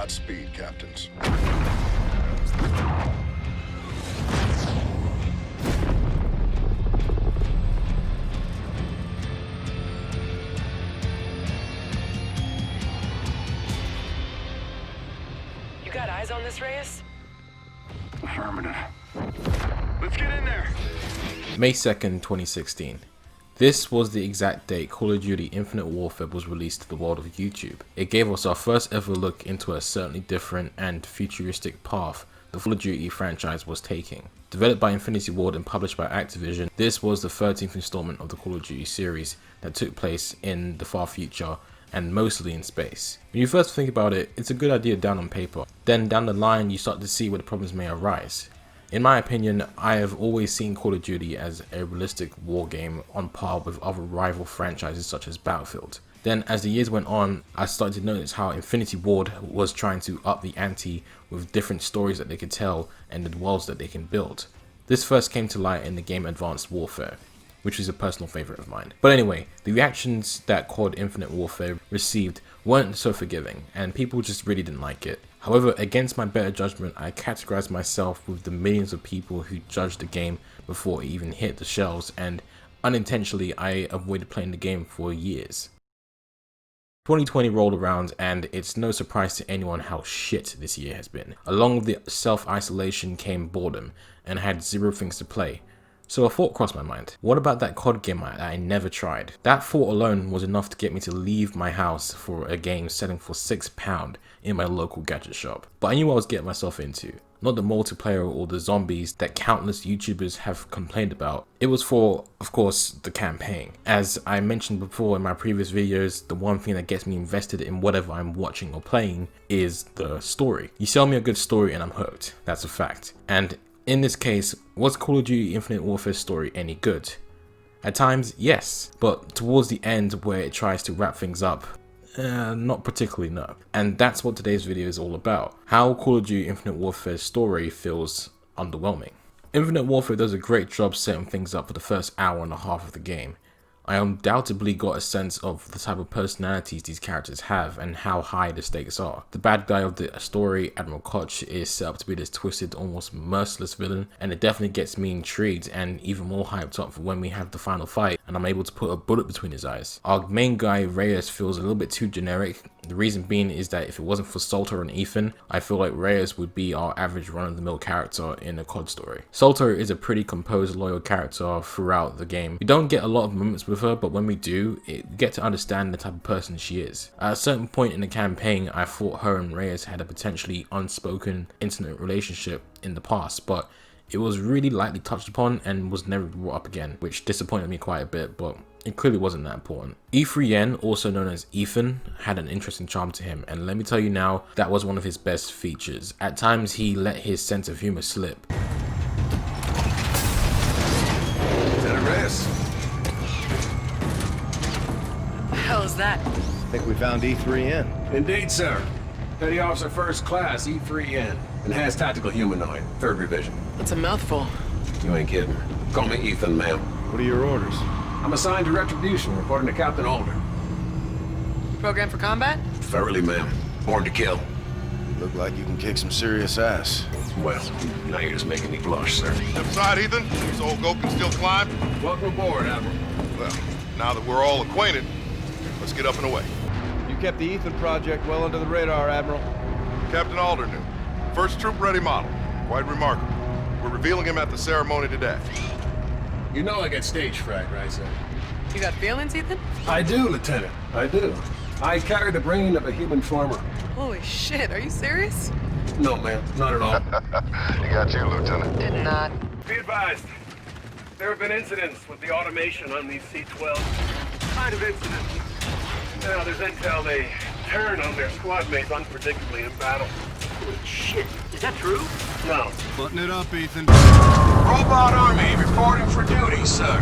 Godspeed, Captains. You got eyes on this, Reyes? Affirmative. Let's get in there. May 2nd, 2016. This was the exact date Call of Duty Infinite Warfare was released to the world of YouTube. It gave us our first ever look into a certainly different and futuristic path the Call of Duty franchise was taking. Developed by Infinity Ward and published by Activision, this was the 13th installment of the Call of Duty series that took place in the far future and mostly in space. When you first think about it, it's a good idea down on paper. Then down the line you start to see where the problems may arise. In my opinion, I have always seen Call of Duty as a realistic war game on par with other rival franchises such as Battlefield. Then as the years went on, I started to notice how Infinity Ward was trying to up the ante with different stories that they could tell and the worlds that they can build. This first came to light in the game Advanced Warfare, which is a personal favourite of mine. But anyway, the reactions that COD Infinite Warfare received weren't so forgiving, and people just really didn't like it. However, against my better judgment, I categorized myself with the millions of people who judged the game before it even hit the shelves, and unintentionally I avoided playing the game for years. 2020 rolled around, and it's no surprise to anyone how shit this year has been. Along with the self-isolation came boredom, and I had zero things to play. So a thought crossed my mind. What about that COD game that I never tried? That thought alone was enough to get me to leave my house for a game selling for £6 in my local gadget shop. But I knew what I was getting myself into. Not the multiplayer or the zombies that countless YouTubers have complained about. It was for, of course, the campaign. As I mentioned before in my previous videos, the one thing that gets me invested in whatever I'm watching or playing is the story. You sell me a good story and I'm hooked. That's a fact. And in this case, was Call of Duty Infinite Warfare's story any good? At times, yes, but towards the end where it tries to wrap things up, not particularly, no. And that's what today's video is all about. How Call of Duty Infinite Warfare's story feels underwhelming. Infinite Warfare does a great job setting things up for the first hour and a half of the game. I undoubtedly got a sense of the type of personalities these characters have and how high the stakes are. The bad guy of the story, Admiral Kotch, is set up to be this twisted, almost merciless villain, and it definitely gets me intrigued and even more hyped up for when we have the final fight and I'm able to put a bullet between his eyes. Our main guy, Reyes, feels a little bit too generic. The reason being is that if it wasn't for 𝗧𝗪 and Ethan, I feel like Reyes would be our average run-of-the-mill character in a COD story. 𝗧𝗪 is a pretty composed, loyal character throughout the game. We don't get a lot of moments with her, but when we do, we get to understand the type of person she is. At a certain point in the campaign, I thought her and Reyes had a potentially unspoken, intimate relationship in the past, but it was really lightly touched upon and was never brought up again, which disappointed me quite a bit, but it clearly wasn't that important. 𝗧𝗪𝗏, also known as Ethan, had an interesting charm to him, and let me tell you now, that was one of his best features. At times, he let his sense of humor slip. Lieutenant Reyes. What the hell is that? I think we found 𝗧𝗪𝗏. Indeed, sir. Petty Officer First Class, 𝗧𝗪𝗏. Enhanced Tactical Humanoid, 3rd Revision. That's a mouthful. You ain't kidding. Call me Ethan, ma'am. What are your orders? I'm assigned to Retribution, reporting to Captain Alder. Program for combat? Thoroughly, ma'am. Born to kill. Look like you can kick some serious ass. Well, now you're just making me blush, sir. Step aside, Ethan. This old goat can still climb. Welcome aboard, Admiral. Well, now that we're all acquainted, let's get up and away. You kept the Ethan project well under the radar, Admiral. Captain Alder knew. First troop-ready model. Quite remarkable. We're revealing him at the ceremony today. You know I get stage fright, right, sir? You got feelings, Ethan? I do, Lieutenant. I do. I carry the brain of a human farmer. Holy shit, are you serious? No, ma'am. Not at all. He got you, Lieutenant. Did not. Be advised, there have been incidents with the automation on these C-12. Kind of incidents. Now, there's intel they turn on their squad mates unpredictably in battle. Holy shit, is that true? No. Button it up, Ethan. Robot Army reporting for duty, sir.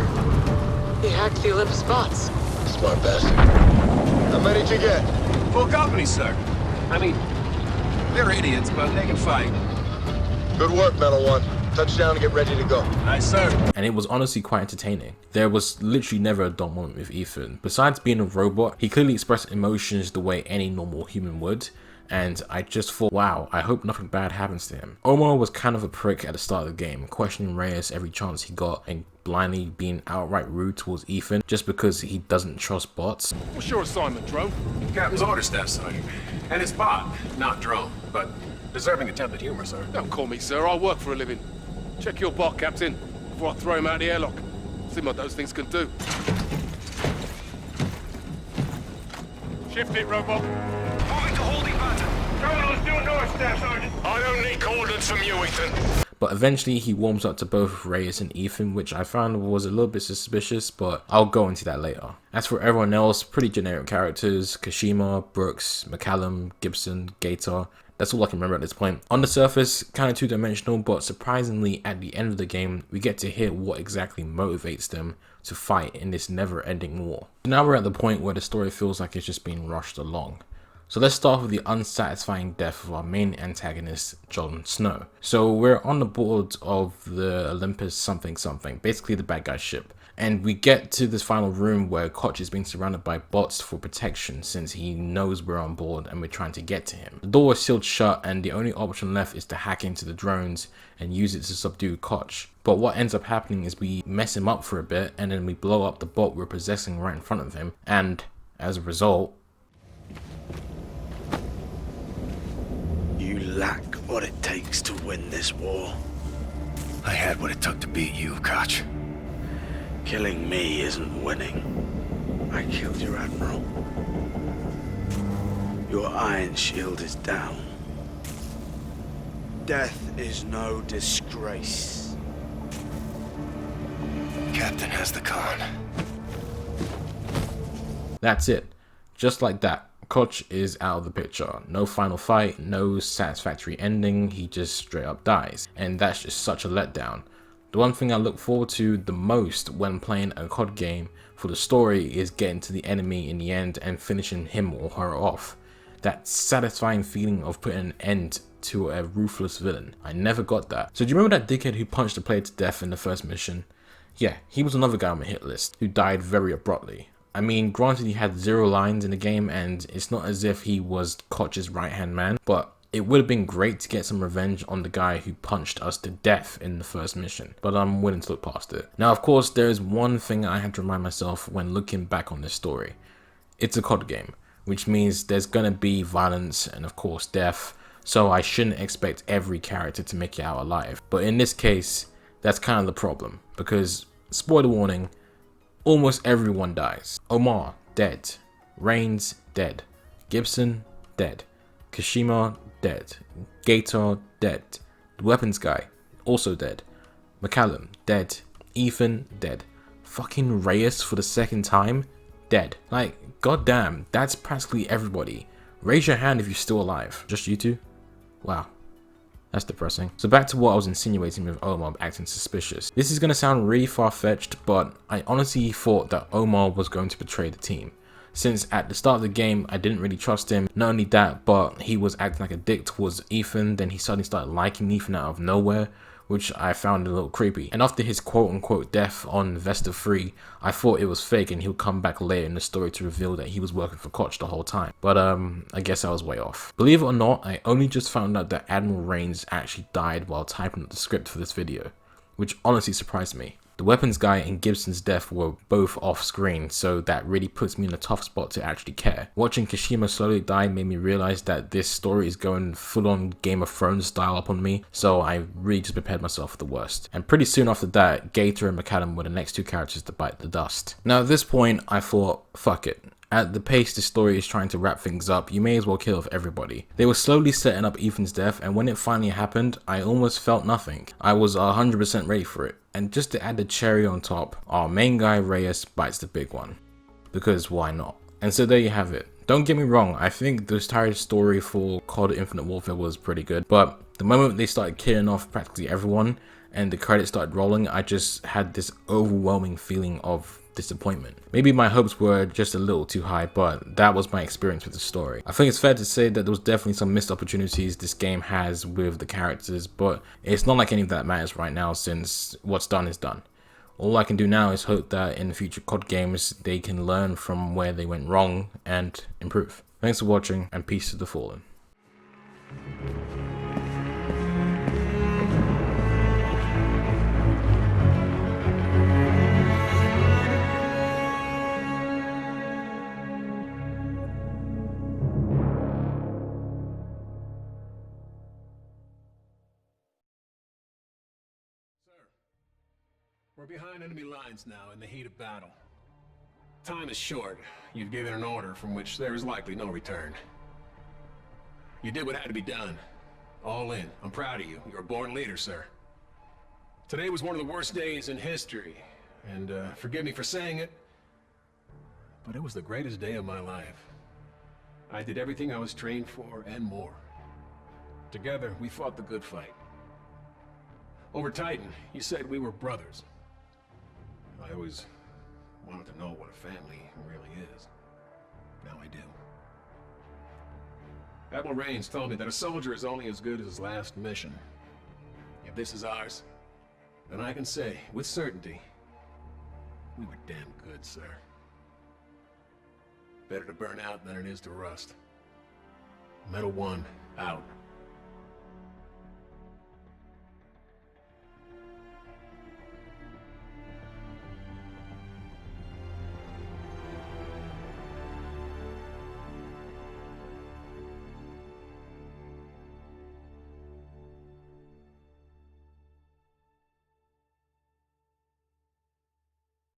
He hacked the Olympus bots. Smart bastard. How many did you get? Full company, sir. I mean, they're idiots, but they can fight. Good work, Metal One. Touchdown and get ready to go. Aye, sir. And it was honestly quite entertaining. There was literally never a dull moment with Ethan. Besides being a robot, he clearly expressed emotions the way any normal human would. and I just thought, wow, I hope nothing bad happens to him. 𝗧𝗪 was kind of a prick at the start of the game, questioning Reyes every chance he got and blindly being outright rude towards Ethan just because he doesn't trust bots. What's your assignment, drone? Captain's orders, Staff Sergeant. And it's bot, not drone, but deserving attempted humor, sir. Don't call me sir, I work for a living. Check your bot, Captain, before I throw him out the airlock. See what those things can do. Shift it, robot. Moving to holding pattern. Terminal is due north, Staff Sergeant. I don't need coordinates from you, Ethan. But eventually he warms up to both Reyes and Ethan, which I found was a little bit suspicious, but I'll go into that later. As for everyone else, pretty generic characters: 𝗧𝗪𝗜𝗧𝗧𝗘𝗥, Brooks, McCallum, Gibson, 𝗧𝗪𝗜𝗧𝗧𝗘𝗥. That's all I can remember at this point. On the surface, kind of two-dimensional, but surprisingly at the end of the game, we get to hear what exactly motivates them to fight in this never-ending war. So now we're at the point where the story feels like it's just being rushed along. So let's start with the unsatisfying death of our main antagonist, Jon Snow. So we're on the board of the Olympus something something, basically the bad guy ship. And we get to this final room where Kotch is being surrounded by bots for protection since he knows we're on board and we're trying to get to him. The door is sealed shut and the only option left is to hack into the drones and use it to subdue Kotch. But what ends up happening is we mess him up for a bit and then we blow up the bot we're possessing right in front of him, and as a result, you lack what it takes to win this war. I had what it took to beat you, Kotch. Killing me isn't winning. I killed your Admiral. Your iron shield is down. Death is no disgrace. Captain has the con. that's it. Just like that, Kotch is out of the picture. No final fight, no satisfactory ending, he just straight up dies. And that's just such a letdown. The one thing I look forward to the most when playing a COD game for the story is getting to the enemy in the end and finishing him or her off. That satisfying feeling of putting an end to a ruthless villain. I never got that. So do you remember that dickhead who punched the player to death in the first mission? Yeah, he was another guy on my hit list who died very abruptly. I mean, granted he had 0 lines in the game and it's not as if he was Kotch's right hand man, but it would have been great to get some revenge on the guy who punched us to death in the first mission, but I'm willing to look past it. Now of course there is one thing I had to remind myself when looking back on this story. It's a COD game, which means there's gonna be violence and of course death, so I shouldn't expect every character to make it out alive. But in this case, that's kind of the problem, because, spoiler warning, almost everyone dies. 𝗧𝗪, dead. Rains, dead. Gibson, dead. 𝗧𝗪𝗜𝗧𝗧𝗘𝗥, dead. 𝗧𝗪𝗜𝗧𝗧𝗧𝗘, dead. The weapons guy, also dead. McCallum, dead. Ethan, dead. Fucking Reyes for the second time, dead. Like, goddamn, that's practically everybody. Raise your hand if you're still alive. Just you two? Wow. That's depressing. So back to what I was insinuating with 𝗧𝗪 acting suspicious. This is going to sound really far-fetched, but I honestly thought that 𝗧𝗪 was going to betray the team. Since at the start of the game, I didn't really trust him. Not only that, but he was acting like a dick towards Ethan, then he suddenly started liking Ethan out of nowhere, which I found a little creepy. And after his quote-unquote death on Vesta 3, I thought it was fake and he'll come back later in the story to reveal that he was working for Kotch the whole time. But I guess I was way off. Believe it or not, I only just found out that Admiral Rains actually died while typing up the script for this video, which honestly surprised me. The weapons guy and Gibson's death were both off screen, so that really puts me in a tough spot to actually care. Watching 𝗧𝗪𝗜𝗧𝗧𝗘𝗥 slowly die made me realize that this story is going full on Game of Thrones style up on me, so I really just prepared myself for the worst. And pretty soon after that, 𝗧𝗪𝗜𝗧𝗧𝗘𝗥 and McCallum were the next 2 characters to bite the dust. Now at this point, I thought, fuck it. At the pace the story is trying to wrap things up, you may as well kill off everybody. They were slowly setting up Ethan's death, and when it finally happened, I almost felt nothing. I was 100% ready for it. And just to add the cherry on top, our main guy Reyes bites the big one. Because why not? And so there you have it. Don't get me wrong, I think the entire story for COD Infinite Warfare was pretty good, but the moment they started killing off practically everyone and the credits started rolling, I just had this overwhelming feeling of disappointment. Maybe my hopes were just a little too high, but that was my experience with the story. I think it's fair to say that there was definitely some missed opportunities this game has with the characters, but it's not like any of that matters right now since what's done is done. All I can do now is hope that in the future COD games they can learn from where they went wrong and improve. Thanks for watching, and peace to the fallen. We're behind enemy lines now in the heat of battle. Time is short. You've given an order from which there is likely no return. You did what had to be done. All in. I'm proud of you. You're a born leader, sir. Today was one of the worst days in history, and forgive me for saying it, but it was the greatest day of my life. I did everything I was trained for and more. Together, we fought the good fight. Over Titan, you said we were brothers. I always wanted to know what a family really is. Now I do. Admiral Raines told me that a soldier is only as good as his last mission. If this is ours, then I can say, with certainty, we were damn good, sir. Better to burn out than it is to rust. Metal One, out.